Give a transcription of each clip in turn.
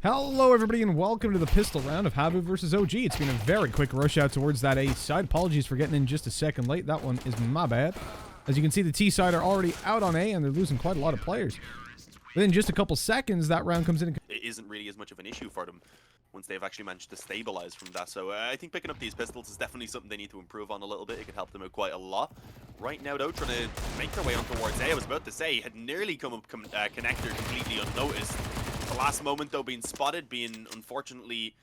Hello everybody and welcome to the pistol round of HAVU versus OG. It's been a very quick rush out towards that A side. Apologies for getting in just a second late. That one is my bad. As you can see, the T side are already out on A and they're losing quite a lot of players. Within just a couple seconds, that round comes in. It isn't really as much of an issue for them once they've actually managed to stabilize from that. So I think picking up these pistols is definitely something they need to improve on a little bit. It could help them out quite a lot. Right now, though, trying to make their way on towards A. I was about to say, had nearly come up connector completely unnoticed. The last moment, though, being spotted, being unfortunately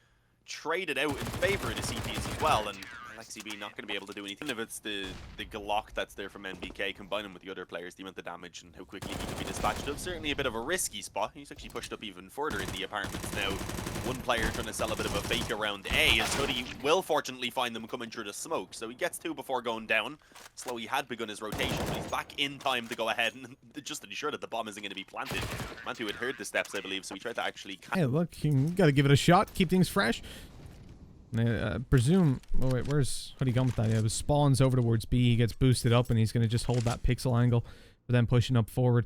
traded out in favor of the CTs as well, and LXCB not going to be able to do anything. If it's the Glock that's there from NBK, combining with the other players, the amount of damage and how quickly he can be dispatched of, certainly a bit of a risky spot. He's actually pushed up even further in the apartments now. One player trying to sell a bit of a fake around A, as Hoodie will fortunately find them coming through the smoke, so he gets two before going down. Slowly had begun his rotation, but he's back in time to go ahead and just ensure that the bomb isn't going to be planted. Mantu had heard the steps, I believe, so he tried to actually... Hey, look, you got to give it a shot, keep things fresh. Presume... Oh, wait, where's Hoodie gone with that? Yeah, it was spawns over towards B, he gets boosted up, and he's going to just hold that pixel angle for them pushing up forward.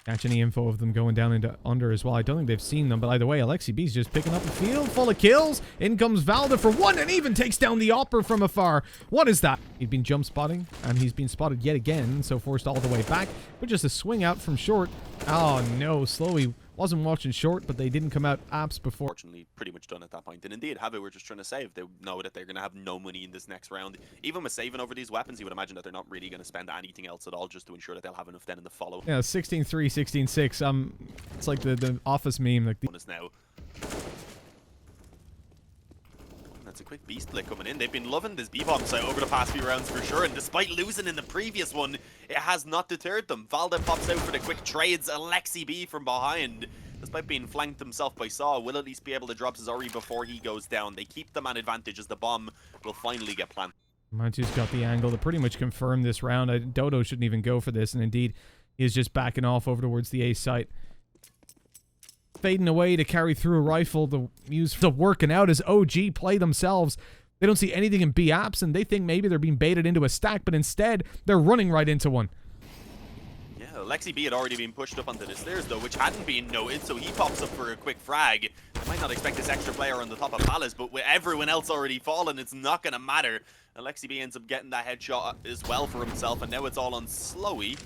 Catch any info of them going down into under as well. I don't think they've seen them, but either way, LXCB's just picking up a field full of kills. In comes Valda for one and even takes down the Opera from afar. What is that? He'd been jump spotting, and he's been spotted yet again, so forced all the way back. But just a swing out from short. Oh no, Slowly wasn't watching short, but they didn't come out apps before. Fortunately, pretty much done at that point. And indeed, HAVU were just trying to save. They know that they're going to have no money in this next round. Even with saving over these weapons, you would imagine that they're not really going to spend anything else at all just to ensure that they'll have enough then in the follow. Yeah, 16-3, 16-6. It's like the Office meme. Like now. That's a quick beast split coming in. They've been loving this B-bomb site over the past few rounds for sure, and despite losing in the previous one, it has not deterred them. Valda pops out for the quick trades. LXCB from behind, despite being flanked himself by Saw, will at least be able to drop Zori before he goes down. They keep the man advantage as the bomb will finally get planted. Mantu's got the angle to pretty much confirm this round. Dodo shouldn't even go for this, and indeed, he is just backing off over towards the A site. Fading away to carry through a rifle to use the working out as OG play themselves. They don't see anything in B apps, and they think maybe they're being baited into a stack, but instead, they're running right into one. Yeah, Lexi B had already been pushed up onto the stairs, though, which hadn't been noted, so he pops up for a quick frag. I might not expect this extra player on the top of Palace, but with everyone else already fallen, it's not going to matter. Lexi B ends up getting that headshot as well for himself, and now it's all on Slowy.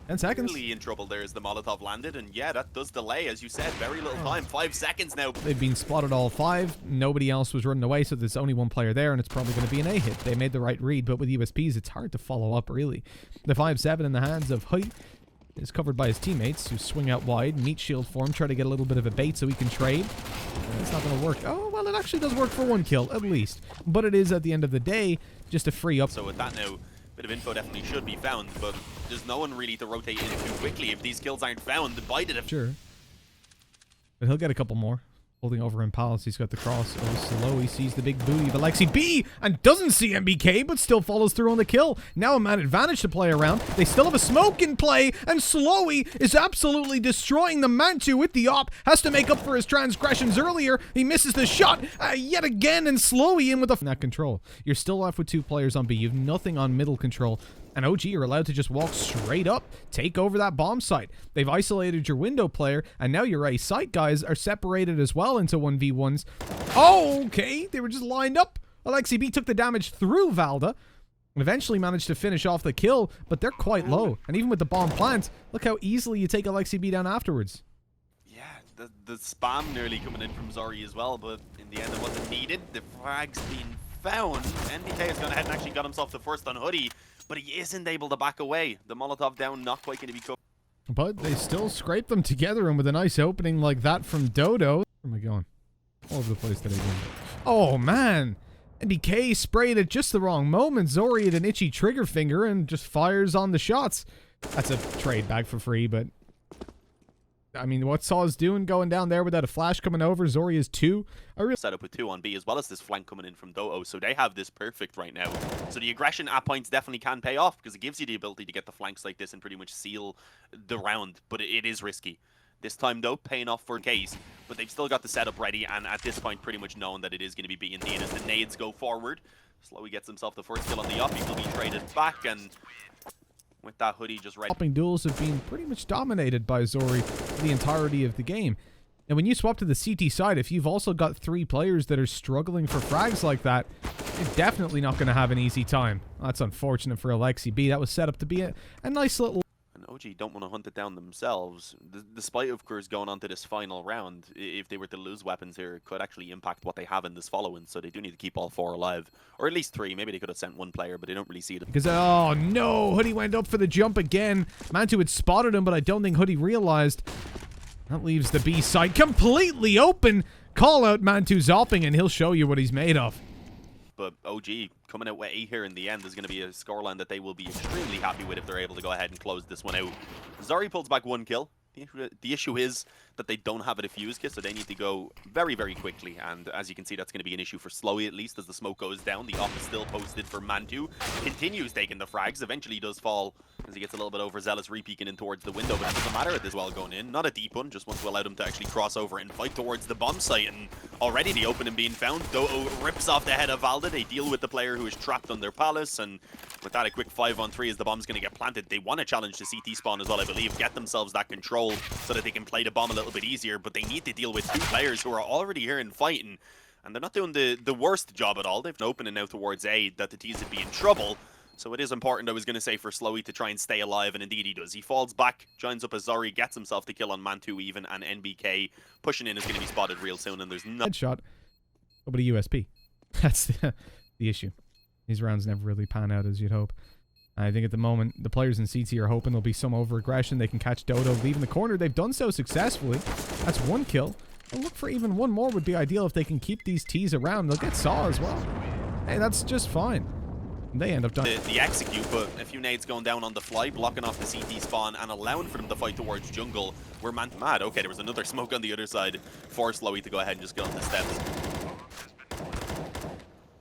10 seconds. Really in trouble there as the Molotov landed, and yeah, that does delay, as you said, very little time, 5 seconds now. They've been spotted all 5, nobody else was running away, so there's only one player there, and it's probably going to be an A hit. They made the right read, but with USPs, it's hard to follow up, really. The 5-7 in the hands of Hoy is covered by his teammates, who swing out wide, meet shield form, try to get a little bit of a bait so he can trade. It's not going to work. Oh, well, it actually does work for one kill, at least. But it is, at the end of the day, just a free up. So with that now, bit of info definitely should be found, but there's no one really to rotate in too quickly if these kills aren't found. By the sure. But he'll get a couple more. Holding over in Palace, he's got the cross. Oh, slow. He sees the big booty of Alexi B and doesn't see MBK, but still follows through on the kill. Now a man advantage to play around. They still have a smoke in play, and Slowy is absolutely destroying the Mantu with the op. Has to make up for his transgressions earlier. He misses the shot yet again, and Slowy in with that control. You're still left with 2 players on B. You have nothing on middle control. And OG are allowed to just walk straight up, take over that bomb site. They've isolated your window player, and now your A site guys are separated as well into 1v1s. Oh, okay. They were just lined up. Alexi B took the damage through Valda, and eventually managed to finish off the kill, but they're quite low. And even with the bomb plant, look how easily you take Alexi B down afterwards. Yeah, the spam nearly coming in from Zori as well, but in the end it wasn't needed. The frag's been found. NDK has gone ahead and actually got himself the first on Hoodie, but he isn't able to back away. The Molotov down, not quite going to be cooked. But they still scrape them together, and with a nice opening like that from Dodo. Where am I going? All over the place today. Oh, man. NBK sprayed at just the wrong moment. Zori had an itchy trigger finger and just fires on the shots. That's a trade back for free, but... I mean, what Saw's doing going down there without a flash coming over. Zori is 2. I really set up with 2 on B, as well as this flank coming in from Dodo, so they have this perfect right now. So the aggression at points definitely can pay off, because it gives you the ability to get the flanks like this and pretty much seal the round, but it is risky. This time, though, paying off for case, but they've still got the setup ready, and at this point, pretty much knowing that it is going to be B indeed as the nades go forward. Slowy gets himself the first kill on the up. He will be traded back, and with that Hoodie just ready. Hopping duels have been pretty much dominated by Zori for the entirety of the game. And when you swap to the CT side, if you've also got 3 players that are struggling for frags like that, you're definitely not going to have an easy time. That's unfortunate for Alexi B. That was set up to be a nice little... And OG don't want to hunt it down themselves. Despite, of course, going on to this final round, if they were to lose weapons here, it could actually impact what they have in this following. So they do need to keep all 4 alive. Or at least 3. Maybe they could have sent 1 player, but they don't really see it. Because, oh no, Hoodie went up for the jump again. Mantu had spotted him, but I don't think Hoodie realized. That leaves the B side completely open. Call out Mantu zopping, and he'll show you what he's made of. But OG coming out with 8 here in the end is going to be a scoreline that they will be extremely happy with if they're able to go ahead and close this one out. Zari pulls back 1 kill. The issue is that they don't have a defuse kit, so they need to go very, very quickly. And as you can see, that's going to be an issue for Slowy, at least, as the smoke goes down. The off is still posted for Mantu. Continues taking the frags. Eventually does fall as he gets a little bit overzealous, re-peeking in towards the window. But it doesn't matter at this well going in. Not a deep one, just wants to allow them to actually cross over and fight towards the bomb site. And already the opening being found. Dodo rips off the head of Valda. They deal with the player who is trapped on their palace. And with that, a quick 5-on-3 as the bomb's going to get planted. They want to challenge the CT spawn as well, I believe. Get themselves that control so that they can play the bomb a little bit easier, but they need to deal with 2 players who are already here and fighting, and they're not doing the worst job at all. They've been opening now towards A that the T's would be in trouble, so it is important, I was going to say, for Slowy to try and stay alive, and indeed he does. He falls back, joins up as Zari, gets himself the kill on Mantu even, and NBK pushing in is going to be spotted real soon, and there's no headshot. Nobody USP. That's the issue. These rounds never really pan out as you'd hope. I think at the moment, the players in CT are hoping there'll be some over-aggression. They can catch Dodo leaving the corner. They've done so successfully. That's 1 kill. A look for even 1 more would be ideal if they can keep these T's around. They'll get Saw as well. Hey, that's just fine. And they end up dying. The execute, but a few nades going down on the fly, blocking off the CT spawn and allowing for them to fight towards jungle. We're mad. Okay, there was another smoke on the other side for Slowy to go ahead and just get on the steps.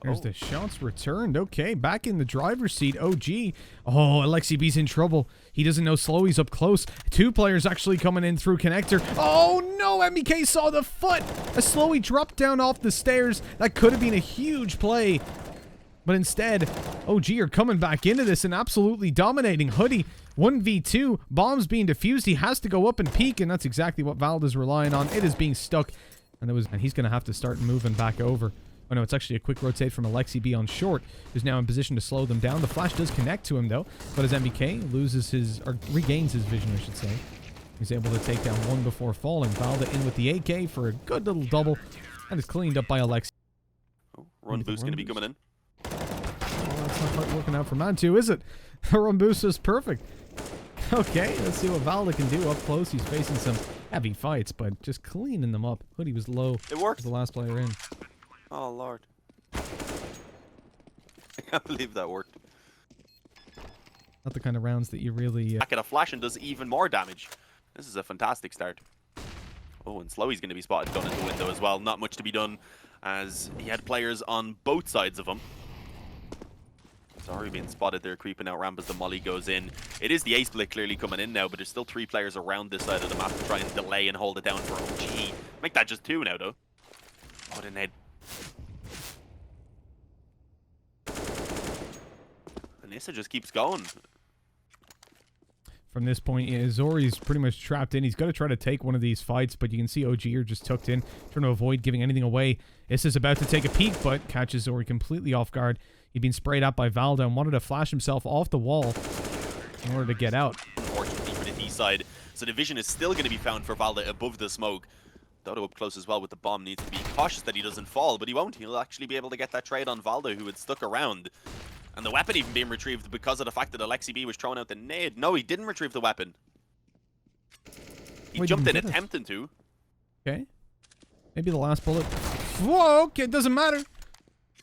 There's the shots returned. Okay, back in the driver's seat. OG. Oh, Alexi B's in trouble. He doesn't know Slowy's up close. 2 players actually coming in through connector. Oh, no. MBK saw the foot. A Slowy dropped down off the stairs. That could have been a huge play. But instead, OG are coming back into this and absolutely dominating. Hoodie, 1v2. Bombs being defused. He has to go up and peek, and that's exactly what Valda's relying on. It is being stuck. And he's going to have to start moving back over. Oh no, it's actually a quick rotate from Alexi B on short, who's now in position to slow them down. The flash does connect to him though, but as MBK loses his, or regains his vision, I should say, he's able to take down 1 before falling. Valda in with the AK for a good little double, and is cleaned up by Alexi. Oh, run boost going to be coming in. Oh, that's not quite working out for Mantu, is it? The run boost is perfect. Okay, let's see what Valda can do up close. He's facing some heavy fights, but just cleaning them up. Hoodie was low. It worked. The last player in. Oh, Lord. I can't believe that worked. Not the kind of rounds that you really... Back at a flash and does even more damage. This is a fantastic start. Oh, and Slowy's going to be spotted going into the window as well. Not much to be done as he had players on both sides of him. Zari being spotted there, creeping out ramp as the molly goes in. It is the A split clearly coming in now, but there's still 3 players around this side of the map to try and delay and hold it down for OG. Make that just 2 now, though. What a Ned. Nissa just keeps going. From this point, yeah, Zori's pretty much trapped in. He's got to try to take one of these fights, but you can see OG are just tucked in, trying to avoid giving anything away. Issa's about to take a peek, but catches Zori completely off guard. He'd been sprayed out by Valda and wanted to flash himself off the wall in order to get out. Unfortunately for the T side, so the vision is still going to be found for Valda above the smoke. Dodo up close as well with the bomb, needs to be cautious that he doesn't fall, but he won't. He'll actually be able to get that trade on Valda, who had stuck around. And the weapon even being retrieved because of the fact that Alexi B was throwing out the nade. No, he didn't retrieve the weapon. He jumped in attempting to. Okay. Maybe the last bullet. Whoa, okay, it doesn't matter.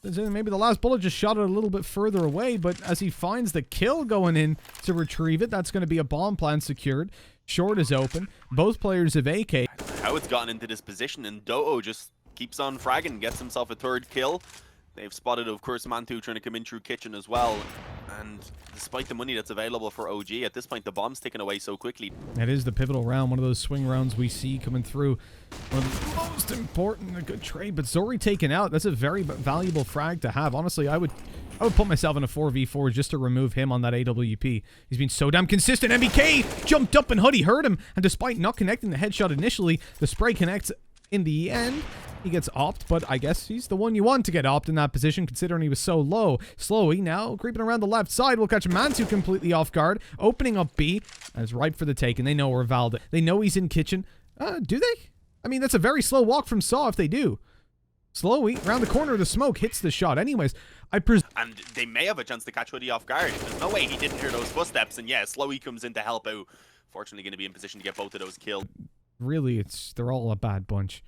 Maybe the last bullet just shot it a little bit further away, but as he finds the kill going in to retrieve it, that's going to be a bomb plant secured. Short is open. Both players have AK. How it's gotten into this position, and Dodo just keeps on fragging, gets himself a 3rd kill. They've spotted, of course, Mantu trying to come in through kitchen as well. And despite the money that's available for OG, at this point, the bomb's taken away so quickly. That is the pivotal round, one of those swing rounds we see coming through. One of the most important, a good trade. But Zori taken out, that's a very valuable frag to have. Honestly, I would I would put myself in a 4v4 just to remove him on that AWP. He's been so damn consistent. MBK jumped up and Hoodie heard him. And despite not connecting the headshot initially, the spray connects in the end. He gets opt, but I guess he's the one you want to get opt in that position considering he was so low. Slowy now creeping around the left side. Will catch Mantu completely off guard. Opening up B. And it's ripe for the take. And they know where Valda. They know he's in kitchen. Do they? I mean, that's a very slow walk from Saw if they do. Slowy, around the corner of the smoke, hits the shot. Anyways, and they may have a chance to catch Hoodie off guard. There's no way he didn't hear those footsteps. And yeah, Slowy comes in to help out. Fortunately, going to be in position to get both of those killed. Really, they're all a bad bunch.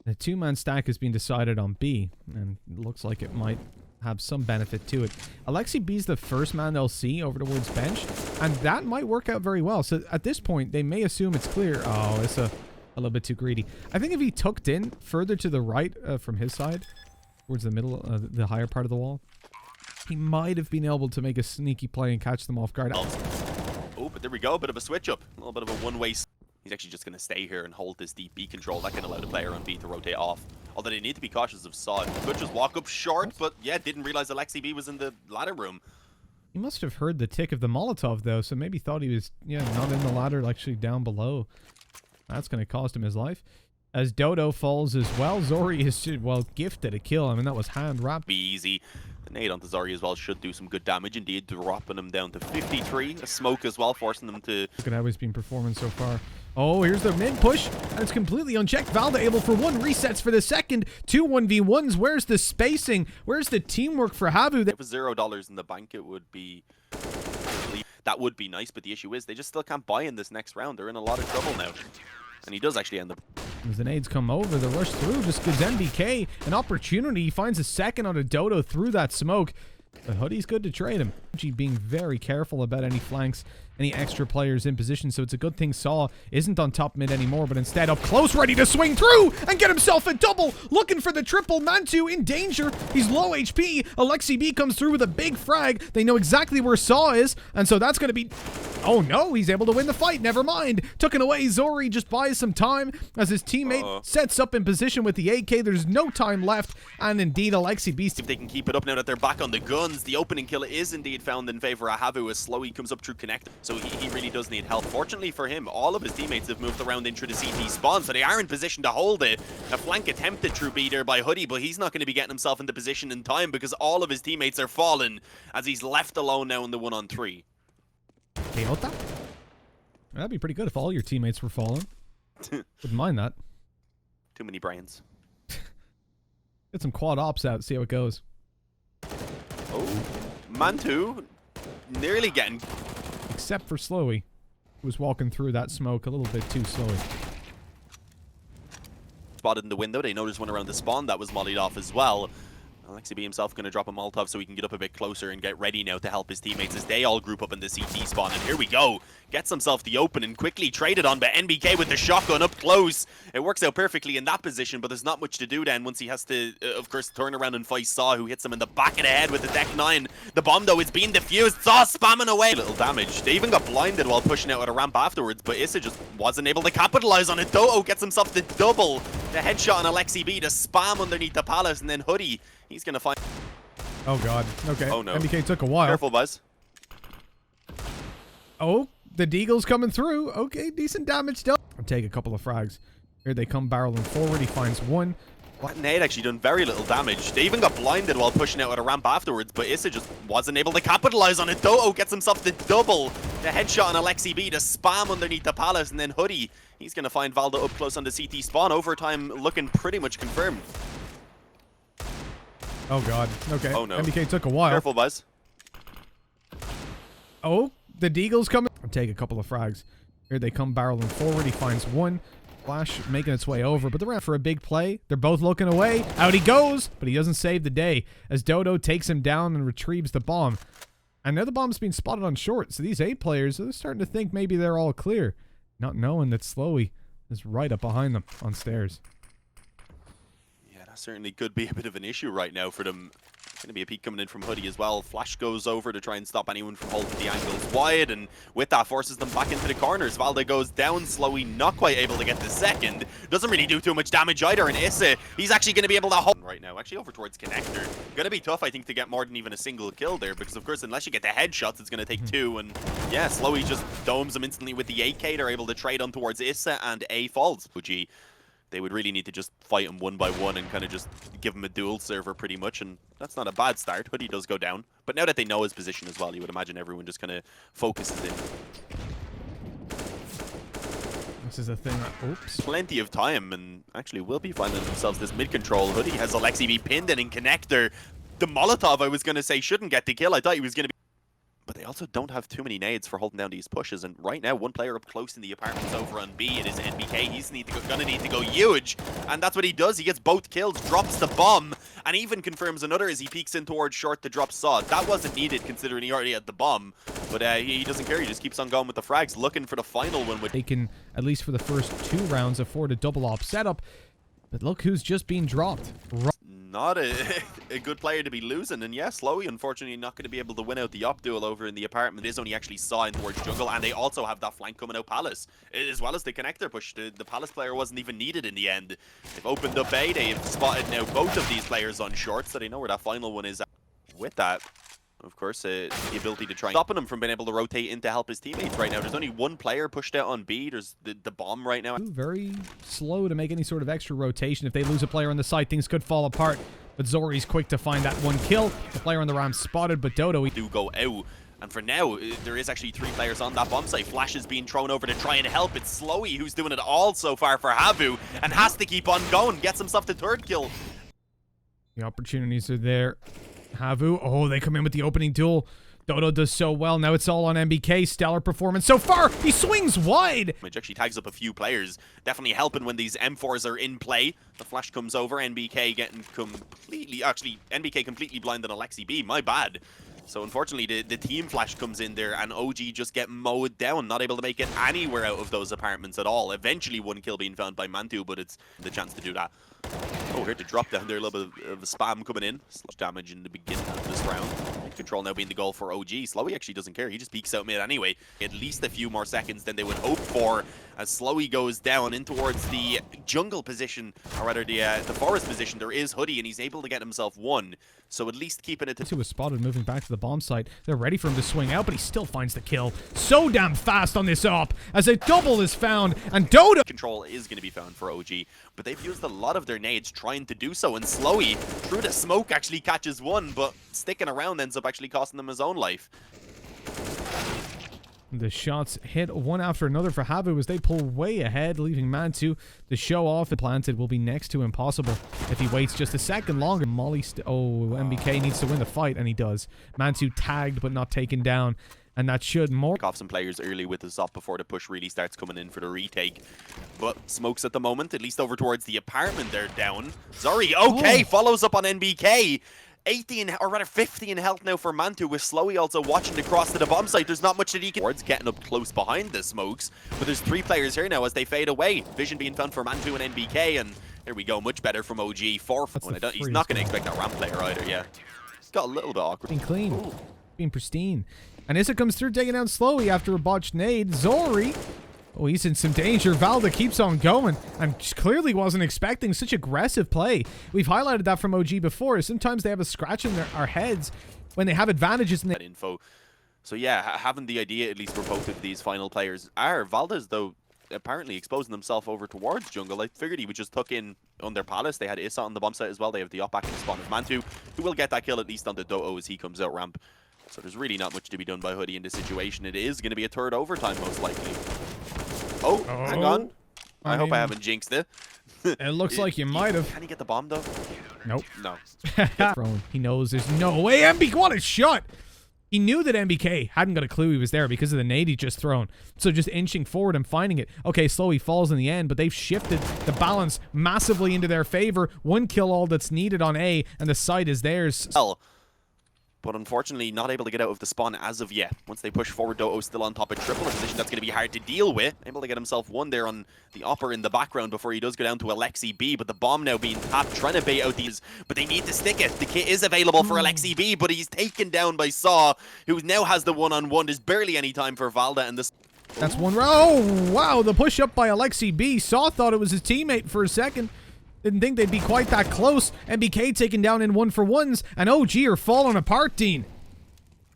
The two-man stack has been decided on B, and it looks like it might have some benefit to it. Alexi B's the first man they'll see over towards bench, and that might work out very well. So at this point, they may assume it's clear. Oh, it's a little bit too greedy. I think if he tucked in further to the right from his side, towards the middle, the higher part of the wall, he might have been able to make a sneaky play and catch them off guard. Oh, but there we go. A bit of a switch up. A little bit of a one-way. He's actually just going to stay here and hold this deep B control. That can allow the player on B to rotate off. Although they need to be cautious of Saw. He could just walk up short, but yeah, didn't realize Alexi B was in the ladder room. He must have heard the tick of the Molotov, though, so maybe thought he was, not in the ladder, actually down below. That's going to cost him his life. As Dodo falls as well, Zori is, well, gifted a kill. I mean, that was hand-wrapped. Be easy. The nade onto Zori as well should do some good damage indeed, dropping him down to 53. A smoke as well, forcing them to... Look at how he's been performing so far. Oh, here's the mid push, and it's completely unchecked. Valda able for one, resets for the second. 2 1v1s. Where's the spacing? Where's the teamwork for HAVU? If it was $0 in the bank, it would be... That would be nice, but the issue is they just still can't buy in this next round. They're in a lot of trouble now. And he does actually end up... As the nades come over, the rush through just gives MBK an opportunity. He finds a second on a Dodo through that smoke. But Hoodie's good to trade him. Being very careful about any flanks, any extra players in position, so it's a good thing Saw isn't on top mid anymore, but instead up close, ready to swing through and get himself a double, looking for the triple. Mantu in danger. He's low HP. Alexi B comes through with a big frag. They know exactly where Saw is, and so that's going to be... Oh no, he's able to win the fight. Never mind. Tucking away, Zori just buys some time as his teammate sets up in position with the AK. There's no time left, and indeed Alexi B... If they can keep it up now that they're back on the guns, the opening kill is indeed found in favor of HAVU as Slowy comes up through connect. So he really does need help. Fortunately for him, all of his teammates have moved around into the CT spawn, so they are in position to hold it. A flank attempted through B there by Hoodie, but he's not going to be getting himself into position in time because all of his teammates are fallen as he's left alone now in the 1-on-3. Keota? That'd be pretty good if all your teammates were falling. Wouldn't mind that. Too many brains. Get some quad ops out, see how it goes. Oh, Mantu nearly getting... Except for Slowy, who was walking through that smoke a little bit too slowly. Spotted in the window. They noticed one around the spawn that was mollied off as well. Alexi B himself going to drop a Molotov so he can get up a bit closer and get ready now to help his teammates as they all group up in the CT spawn. And here we go. Gets himself the open and quickly traded on by NBK with the shotgun up close. It works out perfectly in that position, but there's not much to do then once he has to, of course, turn around and fight Saw, who hits him in the back of the head with the Deck 9. The bomb, though, is being defused. Saw spamming away. Little damage. They even got blinded while pushing out at a ramp afterwards, but Issa just wasn't able to capitalize on it. Dodo gets himself the double. The headshot on Alexi B to spam underneath the palace, and then Hoodie, he's going to find... Oh, God. Okay. Oh, no. MBK took a while. Careful, Buzz. Oh, the Deagle's coming through. Okay, decent damage done. I'll take a couple of frags. Here they come barreling forward. He finds one. That nade actually done very little damage. They even got blinded while pushing out at a ramp afterwards, but Issa just wasn't able to capitalize on it. Dodo gets himself the double. The headshot on Alexi B to spam underneath the palace, and then Hoodie, he's going to find Valda up close on the CT spawn. Overtime looking pretty much confirmed. Oh, God. Okay. Oh, no. MBK took a while. Careful, Buzz. Oh, the Deagle's coming. I'll take a couple of frags. Here they come barreling forward. He finds one. Flash making its way over, but they're out for a big play. They're both looking away. Out he goes, but he doesn't save the day as Dodo takes him down and retrieves the bomb. And now the bomb's being spotted on short, so these 8 players are starting to think maybe they're all clear, not knowing that Slowy is right up behind them on stairs. Yeah, that certainly could be a bit of an issue right now for them. Going to be a peek coming in from Hoodie as well. Flash goes over to try and stop anyone from holding the angles wide, and with that forces them back into the corners. Valde goes down, Slowy not quite able to get the second. Doesn't really do too much damage either, and Issa, he's actually going to be able to hold right now. Actually over towards Connector. Going to be tough, I think, to get more than even a single kill there, because of course, unless you get the headshots, it's going to take two, and yeah, Slowy just domes him instantly with the AK. They're able to trade on towards Issa, and A falls. OG, they would really need to just fight him one by one and kind of just give him a dual server pretty much, and that's not a bad start. Hoodie does go down, but now that they know his position as well, you would imagine everyone just kind of focuses in. This is a thing that, oops. Plenty of time, and actually will be finding themselves this mid-control. Hoodie has Alexi be pinned in Connector. The Molotov, I was going to say, shouldn't get the kill. I thought he was going to be... But they also don't have too many nades for holding down these pushes, and right now one player up close in the apartments over on B. It is NBK. He's gonna need to go huge, and that's what he does. He gets both kills, drops the bomb, and even confirms another as he peeks in towards short to drop Sod. That wasn't needed considering he already had the bomb, but he doesn't care. He just keeps on going with the frags, looking for the final one. They can, at least for the first 2 rounds, afford a double op setup, but look who's just been dropped. Not a good player to be losing, and yeah, Slowy unfortunately not going to be able to win out the op duel over in the apartment. It is only actually saw in towards jungle, and they also have that flank coming out Palace, as well as the connector push. The Palace player wasn't even needed in the end. They've opened up A, they've spotted now both of these players on short, so they know where that final one is at. With that, of course, the ability to try stopping him from being able to rotate in to help his teammates right now. There's only one player pushed out on B. There's the bomb right now. Very slow to make any sort of extra rotation. If they lose a player on the site, things could fall apart. But Zori's quick to find that one kill. The player on the ramp spotted, but Dodo... do go out. And for now, there is actually 3 players on that bomb site. Flash is being thrown over to try and help. It's Slowy who's doing it all so far for HAVU, and has to keep on going. Gets himself the 3rd kill. The opportunities are there. HAVU, oh, they come in with the opening duel. Dodo does so well. Now it's all on MBK. Stellar performance so far. He swings wide. Which actually tags up a few players. Definitely helping when these M4s are in play. The flash comes over. NBK getting completely... Actually, NBK completely blind on Alexi B. My bad. So unfortunately, the team flash comes in there, and OG just get mowed down. Not able to make it anywhere out of those apartments at all. Eventually, one kill being found by Mantu, but it's the chance to do that. Oh, here to drop down there. A little bit of spam coming in. Slash damage in the beginning of this round. Control now being the goal for OG. Slowy actually doesn't care. He just peeks out mid anyway. At least a few more seconds than they would hope for, as Slowy goes down in towards the jungle position, or rather the forest position. There is Hoodie, and he's able to get himself one. So at least keeping it to... He was spotted moving back to the bomb site. They're ready for him to swing out, but he still finds the kill. So damn fast on this op, as a double is found, and Dodo... Control is going to be found for OG, but they've used a lot of their nades trying to do so, and Slowy, through the smoke, actually catches one, but sticking around ends up actually costing them his own life. The shots hit one after another for HAVU as they pull way ahead, leaving Mantu to show off. The planted will be next to impossible if he waits just a second longer. Molly, MBK needs to win the fight, and he does. Mantu tagged but not taken down, and that should more off some players early with the up before the push really starts coming in for the retake. But smokes at the moment, at least over towards the apartment. They're down. Zori, okay, follows up on NBK. 18, or rather 50 in health now for Mantu, with Slowy also watching to cross to the bomb site. There's not much that he can... Towards getting up close behind the smokes, but there's 3 players here now as they fade away. Vision being found for Mantu and NBK, and there we go, much better from OG. He's not going to expect that ramp player either, yeah. It's got a little bit awkward. Being clean, being pristine. And Issa comes through, taking down Slowy after a botched nade. Zori... Oh, he's in some danger. Valda keeps on going and clearly wasn't expecting such aggressive play. We've highlighted that from OG before. Sometimes they have a scratch in our heads when they have advantages in that info. So yeah, having the idea, at least for both of these final players, are Valda's, though, apparently exposing himself over towards jungle. I figured he would just tuck in on their Palace. They had Issa on the bomb site as well. They have the up back in the spawn of Mantu, who will get that kill at least on the Doto as he comes out ramp. So there's really not much to be done by Hoodie in this situation. It is going to be a 3rd overtime, most likely. Oh, hang on. I hope I haven't jinxed it. It looks like you might have. Can he get the bomb, though? Nope. No. He knows there's no way. MBK, what a shot! He knew that MBK hadn't got a clue he was there because of the nade he just thrown. So just inching forward and finding it. Okay, Slowy falls in the end, but they've shifted the balance massively into their favor. 1 kill all that's needed on A, and the site is theirs. Well, but unfortunately not able to get out of the spawn as of yet. Once they push forward, Doto still on top of triple, a position that's going to be hard to deal with. Able to get himself one there on the upper in the background before he does go down to Alexi B, but the bomb now being tapped, trying to bait out these, but they need to stick it. The kit is available for Alexi B, but he's taken down by Saw, who now has the one-on-one. There's barely any time for Valda, and this... That's one. Oh, wow. The push up by Alexi B. Saw thought it was his teammate for a second. Didn't think they'd be quite that close. MBK taken down in 1-for-1s, and OG are falling apart, Dean.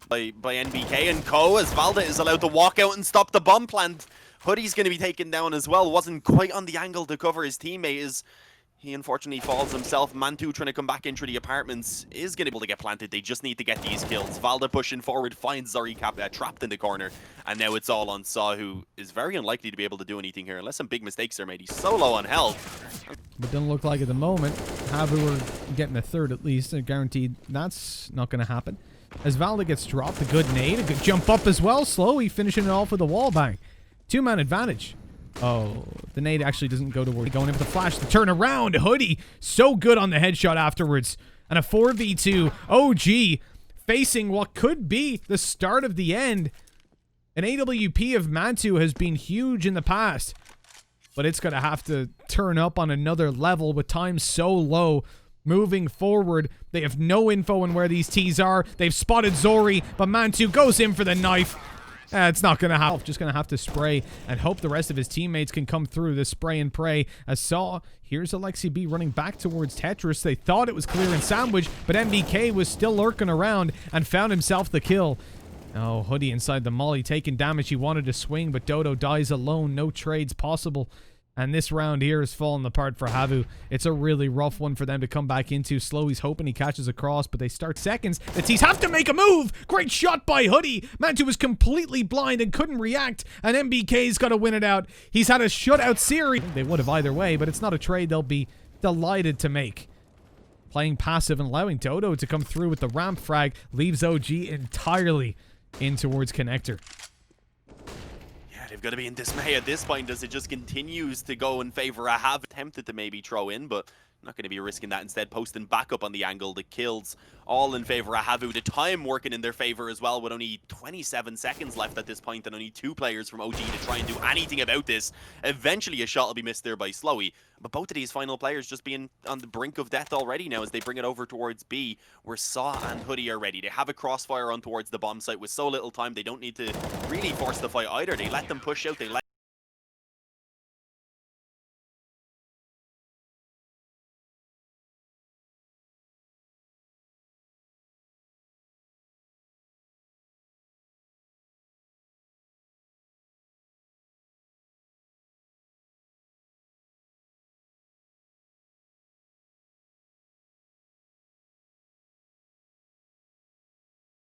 By NBK and Co, as Valda is allowed to walk out and stop the bomb plant. Hoodie's going to be taken down as well. Wasn't quite on the angle to cover his teammate, as he unfortunately falls himself. Mantu trying to come back in through the apartments is going to be able to get planted. They just need to get these kills. Valda pushing forward, finds Zori trapped in the corner, and now it's all on Saw, who is very unlikely to be able to do anything here unless some big mistakes are made. He's so low on health. But doesn't look like at the moment. HAVU are getting a third at least. They're guaranteed that's not going to happen. As Valda gets dropped, a good nade, a good jump up as well. Slowly finishing it off with a wall bang. 2-man advantage. Oh, the nade actually doesn't go toward going in with the flash. The turn around. Hoodie so good on the headshot afterwards. And a 4v2. OG facing what could be the start of the end. An AWP of Mantu has been huge in the past, but it's going to have to turn up on another level with time so low. Moving forward, they have no info on where these T's are. They've spotted Zori, but Mantu goes in for the knife. It's not going to happen. Just going to have to spray and hope the rest of his teammates can come through this spray and pray. As Saw, here's Alexi B running back towards Tetris. They thought it was clear in Sandwich, but MBK was still lurking around and found himself the kill. Oh, Hoodie inside the molly, taking damage. He wanted to swing, but Dodo dies alone. No trades possible. And this round here is falling apart for HAVU. It's a really rough one for them to come back into. Slowly's hoping he catches a cross, but they start seconds. The T's have to make a move. Great shot by Hoodie. Mantu was completely blind and couldn't react, and MBK's got to win it out. He's had a shutout series. They would have either way, but it's not a trade they'll be delighted to make. Playing passive and allowing Dodo to come through with the ramp frag leaves OG entirely in towards connector. They've got to be in dismay at this point as it just continues to go in favor of HAVU. Tempted to maybe throw in, but not going to be risking that. Instead, posting back up on the angle. The kills all in favor of HAVU. The time working in their favor as well, with only 27 seconds left at this point and only 2 players from OG to try and do anything about this. Eventually, a shot will be missed there by Slowy. But both of these final players just being on the brink of death already now as they bring it over towards B, where Saw and Hoodie are ready. They have a crossfire on towards the bomb site with so little time. They don't need to really force the fight either. They let them push out. They let